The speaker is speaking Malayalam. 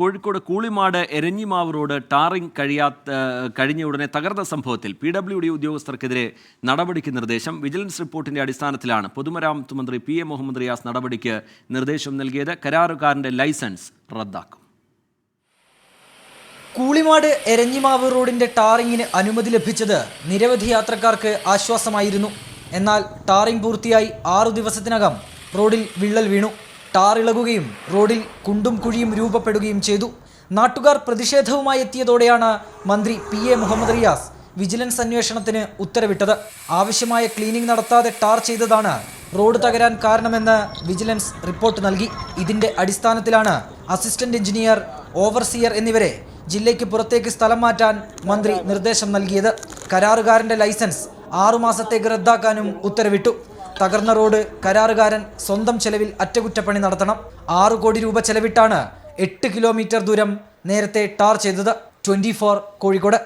കോഴിക്കോട് കൂളിമാട് എരഞ്ഞിമാവ് റോഡ് ടാറിംഗ് കഴിഞ്ഞ ഉടനെ തകർന്ന സംഭവത്തിൽ PWD ഉദ്യോഗസ്ഥർക്കെതിരെ നടപടിക്ക് നിർദ്ദേശം. വിജിലൻസ് റിപ്പോർട്ടിന്റെ അടിസ്ഥാനത്തിലാണ് പൊതുമരാമത്ത് മന്ത്രി PM മുഹമ്മദ് റിയാസ് നടപടിക്ക് നിർദ്ദേശം നൽകിയത്. കരാറുകാരന്റെ ലൈസൻസ് റദ്ദാക്കും. കൂളിമാട് എരഞ്ഞിമാവ് റോഡിന്റെ ടാറിങ്ങിന് അനുമതി ലഭിച്ചത് നിരവധി യാത്രക്കാർക്ക് ആശ്വാസമായിരുന്നു. എന്നാൽ ടാറിംഗ് പൂർത്തിയായി 6 ദിവസത്തിനകം റോഡിൽ വിള്ളൽ വീണു. ടാർ ഇളകുകയും റോഡിൽ കുണ്ടും കുഴിയും രൂപപ്പെടുകയും ചെയ്തു. നാട്ടുകാർ പ്രതിഷേധവുമായി എത്തിയതോടെയാണ് മന്ത്രി PA മുഹമ്മദ് റിയാസ് വിജിലൻസ് അന്വേഷണത്തിന് ഉത്തരവിട്ടത്. ആവശ്യമായ ക്ലീനിംഗ് നടത്താതെ ടാർ ചെയ്തതാണ് റോഡ് തകരാൻ കാരണമെന്ന് വിജിലൻസ് റിപ്പോർട്ട് നൽകി. ഇതിന്റെ അടിസ്ഥാനത്തിലാണ് അസിസ്റ്റന്റ് എഞ്ചിനീയർ, ഓവർസിയർ എന്നിവരെ ജില്ലയ്ക്ക് പുറത്തേക്ക് സ്ഥലം മാറ്റാൻ മന്ത്രി നിർദ്ദേശം നൽകിയത്. കരാറുകാരന്റെ ലൈസൻസ് 6 മാസത്തേക്ക് റദ്ദാക്കാനും ഉത്തരവിട്ടു. തകർന്ന റോഡ് കരാറുകാരൻ സ്വന്തം ചെലവിൽ അറ്റകുറ്റപ്പണി നടത്തണം. 6 കോടി രൂപ ചെലവിട്ടാണ് 8 കിലോമീറ്റർ ദൂരം നേരത്തെ ടാർ ചെയ്തത്. 24 കോഴിക്കോട്.